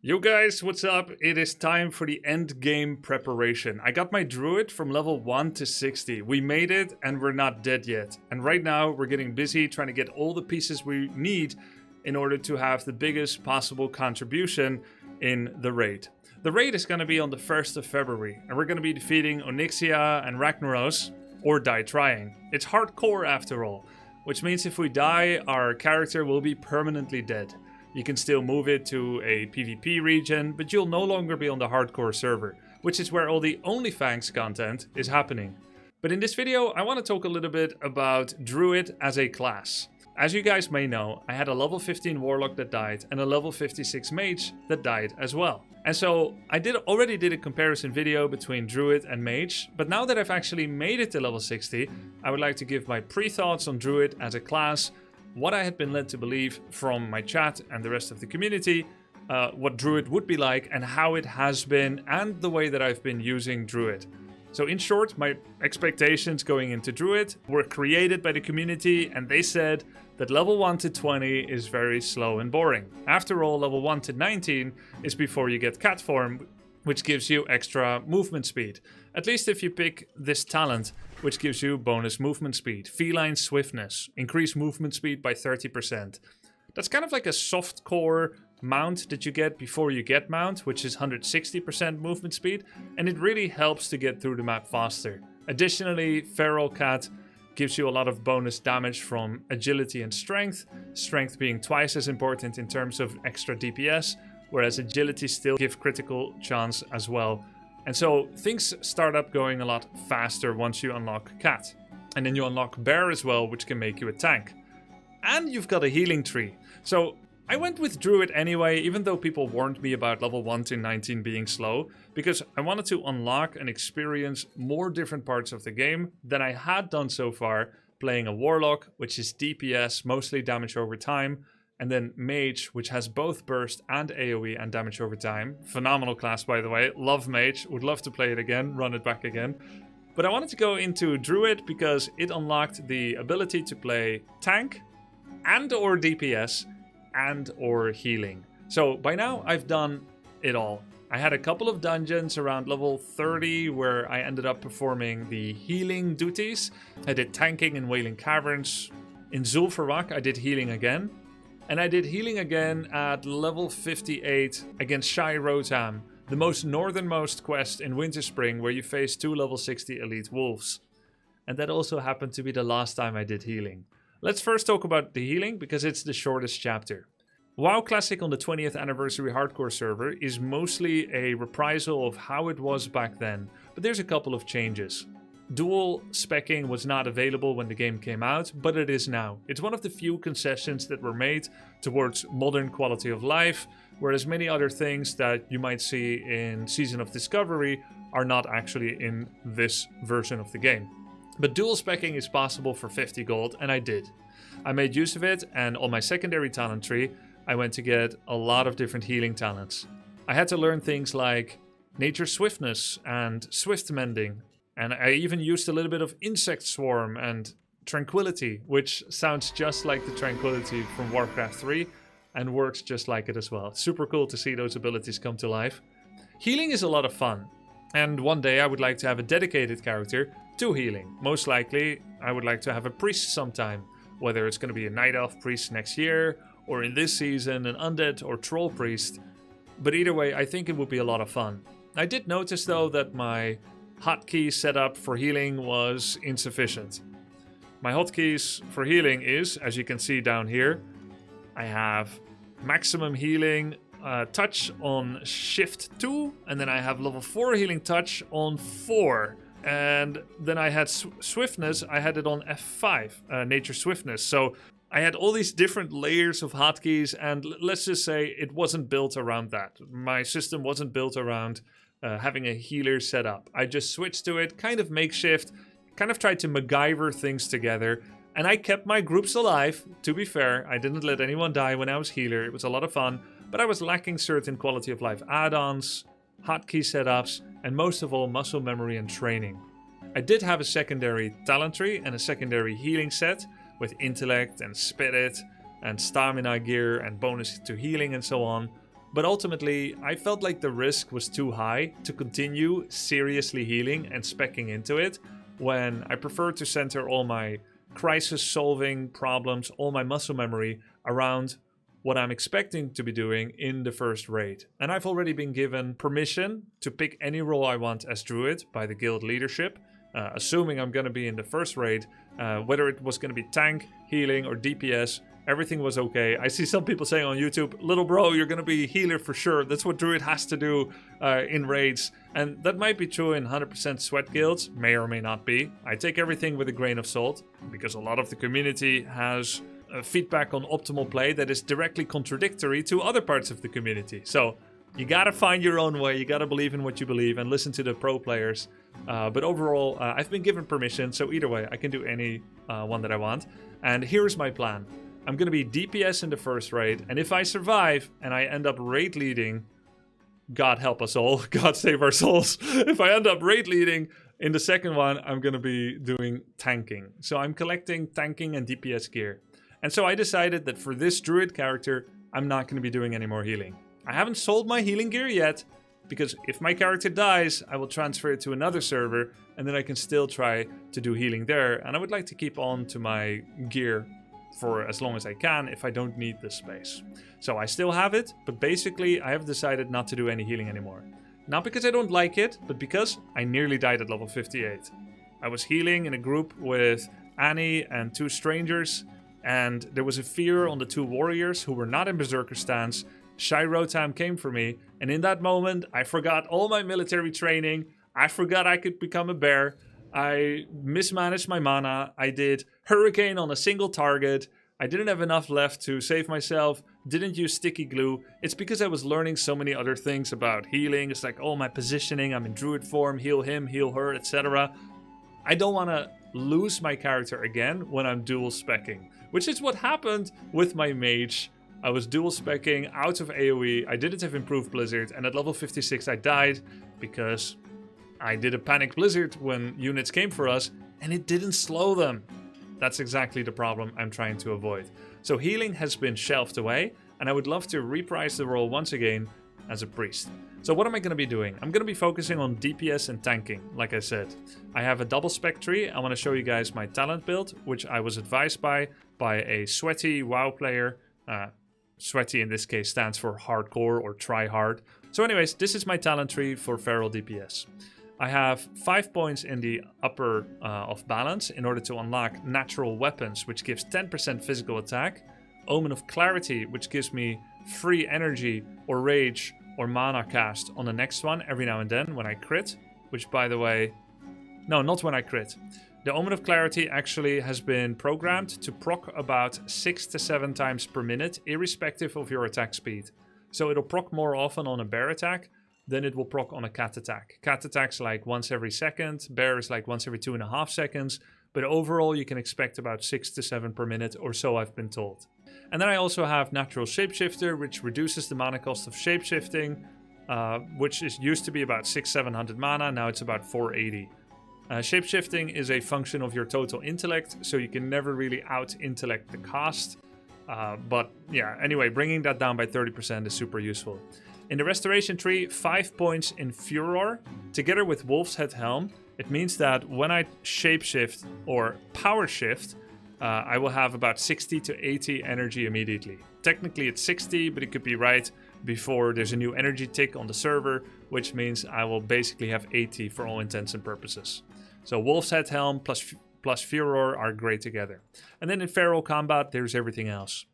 Yo guys, what's up? It is time for the end game preparation. I got my Druid from level 1 to 60. We made it and we're not dead yet. And right now we're getting busy trying to get all the pieces we need in order to have the biggest possible contribution in the raid. The raid is going to be on the 1st of February and we're going to be defeating Onyxia and Ragnaros, or die trying. It's hardcore after all, which means if we die, our character will be permanently dead. You can still move it to a PvP region, but you'll no longer be on the hardcore server, which is where all the OnlyFans content is happening. But in this video, I want to talk a little bit about Druid as a class. As you guys may know, I had a level 15 Warlock that died and a level 56 Mage that died as well. And so I already did a comparison video between Druid and Mage, but now that I've actually made it to level 60, I would like to give my pre-thoughts on Druid as a class, what I had been led to believe from my chat and the rest of the community, what Druid would be like and how it has been, and the way that I've been using Druid. So in short, my expectations going into Druid were created by the community, and they said that level 1 to 20 is very slow and boring. After all, level 1 to 19 is before you get cat form, which gives you extra movement speed. At least if you pick this talent, which gives you bonus movement speed, feline swiftness, increase movement speed by 30%. That's kind of like a soft core mount that you get before you get mount, which is 160% movement speed, and it really helps to get through the map faster. Additionally, Feral Cat gives you a lot of bonus damage from agility and strength, strength being twice as important in terms of extra DPS, whereas agility still gives critical chance as well. And so things start up going a lot faster once you unlock Cat. And then you unlock Bear as well, which can make you a tank. And you've got a healing tree. So I went with Druid anyway, even though people warned me about level 1 to 19 being slow, because I wanted to unlock and experience more different parts of the game than I had done so far, playing a Warlock, which is DPS, mostly damage over time, and then Mage, which has both burst and AoE and damage over time. Phenomenal class, by the way. Love Mage. Would love to play it again, run it back again. But I wanted to go into Druid because it unlocked the ability to play tank and or DPS and or healing. So by now I've done it all. I had a couple of dungeons around level 30 where I ended up performing the healing duties. I did tanking in Wailing Caverns. In Zul'Farrak I did healing again. And I did healing again at level 58 against Shai Rotam, the most northernmost quest in Winterspring, where you face 2 level 60 elite wolves. And that also happened to be the last time I did healing. Let's first talk about the healing, because it's the shortest chapter. WoW Classic on the 20th anniversary hardcore server is mostly a reprisal of how it was back then, but there's a couple of changes. Dual specking was not available when the game came out, but it is now. It's one of the few concessions that were made towards modern quality of life, whereas many other things that you might see in Season of Discovery are not actually in this version of the game. But dual specking is possible for 50 gold, and I did. I made use of it, and on my secondary talent tree, I went to get a lot of different healing talents. I had to learn things like Nature Swiftness and Swift Mending, and I even used a little bit of Insect Swarm and Tranquility, which sounds just like the Tranquility from Warcraft 3 and works just like it as well. Super cool to see those abilities come to life. Healing is a lot of fun, and one day I would like to have a dedicated character to healing. Most likely, I would like to have a priest sometime, whether it's going to be a Night Elf priest next year, or in this season an Undead or Troll priest. But either way, I think it would be a lot of fun. I did notice though that my hotkey setup for healing was insufficient. My hotkeys for healing is, as you can see down here, I have maximum healing touch on shift 2, and then I have level 4 healing touch on 4. And then I had swiftness, I had it on F5, nature swiftness. So I had all these different layers of hotkeys, and let's just say it wasn't built around that. My system wasn't built around having a healer set up. I just switched to it, kind of makeshift, kind of tried to MacGyver things together, and I kept my groups alive. To be fair, I didn't let anyone die when I was healer. It was a lot of fun, but I was lacking certain quality of life add-ons, hotkey setups, and most of all, muscle memory and training. I did have a secondary talent tree and a secondary healing set with intellect and spirit and stamina gear and bonus to healing and so on. But ultimately, I felt like the risk was too high to continue seriously healing and speccing into it, when I prefer to center all my crisis-solving problems, all my muscle memory around what I'm expecting to be doing in the first raid. And I've already been given permission to pick any role I want as Druid by the guild leadership, assuming I'm going to be in the first raid. Whether it was going to be tank, healing, or DPS, everything was okay. I see some people saying on YouTube, little bro, you're going to be healer for sure. That's what Druid has to do in raids. And that might be true in 100% sweat guilds, may or may not be. I take everything with a grain of salt, because a lot of the community has feedback on optimal play that is directly contradictory to other parts of the community. So you gotta find your own way, you gotta believe in what you believe and listen to the pro players. But overall, I've been given permission, so either way, I can do any one that I want. And here's my plan. I'm gonna be DPS in the first raid, and if I survive and I end up raid leading, God help us all, God save our souls. If I end up raid leading in the second one, I'm gonna be doing tanking. So I'm collecting tanking and DPS gear. And so I decided that for this Druid character, I'm not gonna be doing any more healing. I haven't sold my healing gear yet, because if my character dies, I will transfer it to another server, and then I can still try to do healing there. And I would like to keep on to my gear for as long as I can if I don't need this space. So I still have it, but basically I have decided not to do any healing anymore. Not because I don't like it, but because I nearly died at level 58. I was healing in a group with Annie and 2 strangers, and there was a fear on the 2 warriors who were not in Berserker stance. Shai Rotam came for me, and in that moment I forgot all my military training. I forgot I could become a bear. I mismanaged my mana. I did Hurricane on a single target. I didn't have enough left to save myself. Didn't use sticky glue. It's because I was learning so many other things about healing. It's like, oh, my positioning. I'm in Druid form. Heal him, heal her, etc. I don't want to lose my character again when I'm dual speccing, which is what happened with my mage. I was dual speccing out of AoE. I didn't have improved Blizzard, and at level 56 I died because I did a panic blizzard when units came for us, and it didn't slow them. That's exactly the problem I'm trying to avoid. So healing has been shelved away, and I would love to reprise the role once again as a priest. So what am I going to be doing? I'm going to be focusing on DPS and tanking, like I said. I have a double spec tree. I want to show you guys my talent build, which I was advised by a sweaty WoW player. Sweaty in this case stands for hardcore or try hard. So anyways, this is my talent tree for feral DPS. I have 5 points in the upper of balance in order to unlock natural weapons, which gives 10% physical attack. Omen of Clarity, which gives me free energy or rage or mana cast on the next one every now and then when I crit. Which, by the way, no, not when I crit. The Omen of Clarity actually has been programmed to proc about 6 to 7 times per minute, irrespective of your attack speed. So it'll proc more often on a bear attack than it will proc on a cat attack. Cat attack's like once every second, bear is like once every 2.5 seconds, but overall you can expect about 6 to 7 per minute or so, I've been told. And then I also have Natural Shapeshifter, which reduces the mana cost of shapeshifting, which used to be about 600-700 mana, now it's about 480. Shapeshifting is a function of your total intellect, so you can never really out-intellect the cost. But yeah, anyway, bringing that down by 30% is super useful. In the Restoration tree, 5 points in Furor, together with Wolf's Head Helm. It means that when I shapeshift or power shift, I will have about 60 to 80 energy immediately. Technically it's 60, but it could be right before there's a new energy tick on the server, which means I will basically have 80 for all intents and purposes. So Wolf's Head Helm plus Furor are great together. And then in Feral Combat, there's everything else.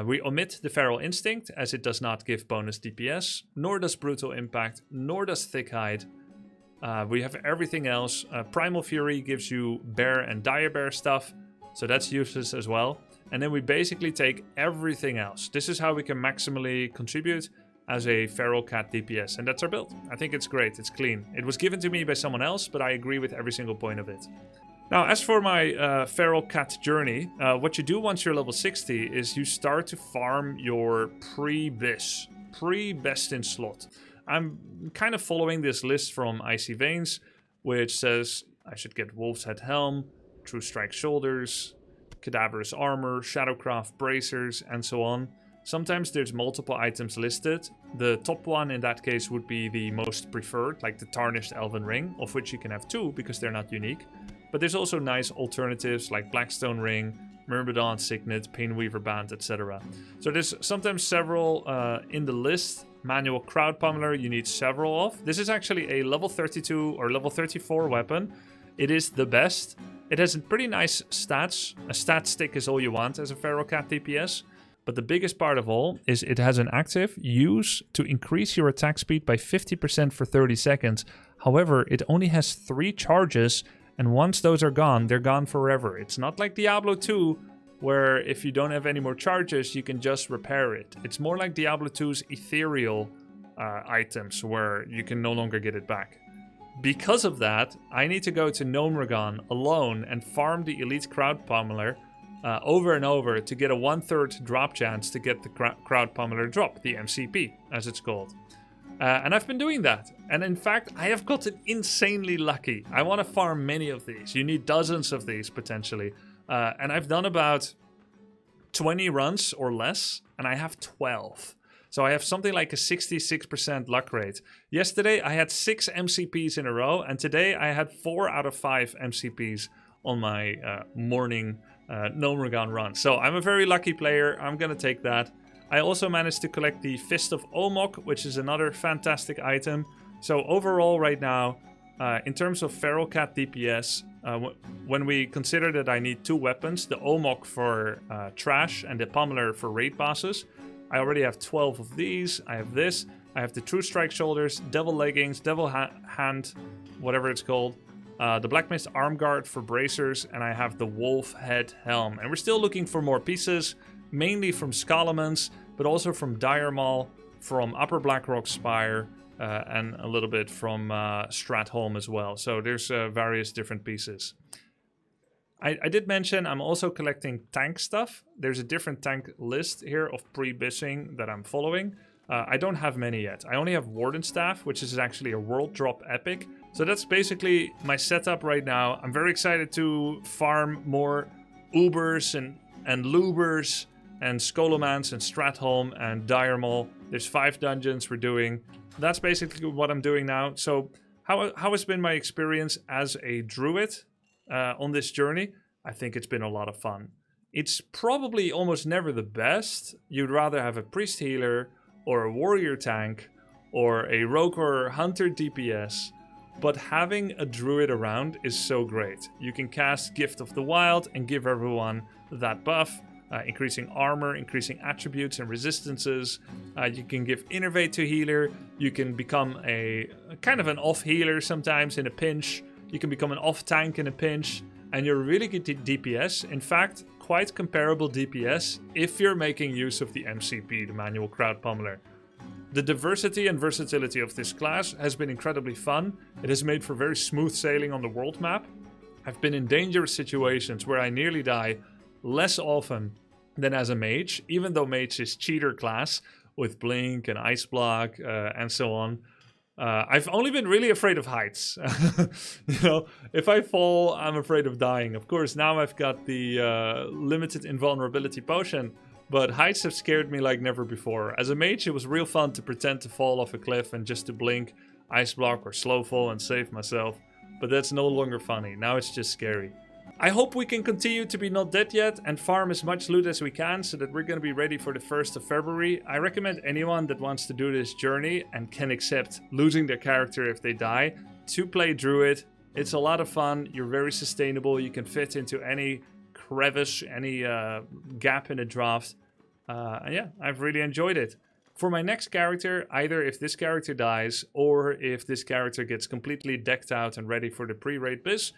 We omit the Feral Instinct, as it does not give bonus DPS, nor does Brutal Impact, nor does Thick Hide. We have everything else. Primal Fury gives you Bear and Dire Bear stuff, so that's useless as well. And then we basically take everything else. This is how we can maximally contribute as a Feral Cat DPS, and that's our build. I think it's great, it's clean. It was given to me by someone else, but I agree with every single point of it. Now, as for my Feral Cat journey, what you do once you're level 60 is you start to farm your pre-best in slot. I'm kind of following this list from Icy Veins, which says I should get Wolf's Head Helm, True Strike Shoulders, Cadaverous Armor, Shadowcraft Bracers, and so on. Sometimes there's multiple items listed. The top one in that case would be the most preferred, like the Tarnished Elven Ring, of which you can have 2 because they're not unique. But there's also nice alternatives like Blackstone Ring, Myrmidon Signet, Painweaver Band, etc. So there's sometimes several in the list. Manual Crowd Pummeler, you need several of. This is actually a level 32 or level 34 weapon. It is the best. It has pretty nice stats. A stat stick is all you want as a Feral Cat DPS. But the biggest part of all is it has an active use to increase your attack speed by 50% for 30 seconds. However, it only has 3 charges, and once those are gone, they're gone forever. It's not like Diablo 2, where if you don't have any more charges, you can just repair it. It's more like Diablo 2's ethereal items, where you can no longer get it back. Because of that, I need to go to Gnomeregan alone and farm the Elite Crowd Pummeler over and over to get a 1/3 drop chance to get the Crowd Pummeler drop, the MCP, as it's called. And I've been doing that. And in fact, I have gotten insanely lucky. I want to farm many of these. You need dozens of these, potentially. And I've done about 20 runs or less, and I have 12. So I have something like a 66% luck rate. Yesterday, I had 6 MCPs in a row, and today I had 4 out of 5 MCPs on my morning Gnomeregan run. So I'm a very lucky player. I'm going to take that. I also managed to collect the Fist of Omok, which is another fantastic item. So overall right now, in terms of Feral Cat DPS, when we consider that I need 2 weapons, the Omok for trash and the Pummeler for raid bosses, I already have 12 of these. I have this. I have the True Strike Shoulders, Devil Leggings, Devil Hand, whatever it's called. The Black Mist Arm Guard for bracers, and I have the Wolf Head Helm. And we're still looking for more pieces, mainly from Scalamans, but also from Dire Maul, from Upper Blackrock Spire, and a little bit from Stratholm as well. So there's various different pieces. I did mention I'm also collecting tank stuff. There's a different tank list here of pre-bissing that I'm following. I don't have many yet. I only have Warden Staff, which is actually a World Drop Epic. So that's basically my setup right now. I'm very excited to farm more Ubers and Lubers and Skolomans and Stratholm and Dire Maul. There's 5 dungeons we're doing. That's basically what I'm doing now. So how has been my experience as a Druid on this journey? I think it's been a lot of fun. It's probably almost never the best. You'd rather have a Priest Healer or a Warrior Tank or a Rogue or Hunter DPS. But having a Druid around is so great. You can cast Gift of the Wild and give everyone that buff. Increasing armor, increasing attributes and resistances. You can give Innervate to healer. You can become a kind of an off healer sometimes in a pinch. You can become an off tank in a pinch. And you're really good DPS. In fact, quite comparable DPS if you're making use of the MCP, the Manual Crowd Pummeler. The diversity and versatility of this class has been incredibly fun. It has made for very smooth sailing on the world map. I've been in dangerous situations where I nearly die less often than as a mage, even though mage is cheater class with blink and ice block and so on. I've only been really afraid of heights. You know, if I fall, I'm afraid of dying. Of course, now I've got the limited invulnerability potion, but heights have scared me like never before. As a mage, it was real fun to pretend to fall off a cliff and just to blink, ice block or slow fall and save myself. But that's no longer funny. Now it's just scary. I hope we can continue to be not dead yet and farm as much loot as we can so that we're going to be ready for the 1st of February. I recommend anyone that wants to do this journey and can accept losing their character if they die to play Druid. It's a lot of fun. You're very sustainable. You can fit into any crevice, any gap in a draft. And yeah, I've really enjoyed it. For my next character, either if this character dies or if this character gets completely decked out and ready for the pre-raid biz,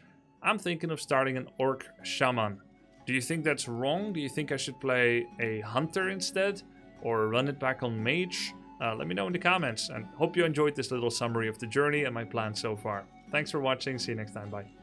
I'm thinking of starting an Orc Shaman. Do you think that's wrong? Do you think I should play a Hunter instead? Or run it back on Mage? Let me know in the comments. And hope you enjoyed this little summary of the journey and my plans so far. Thanks for watching. See you next time. Bye.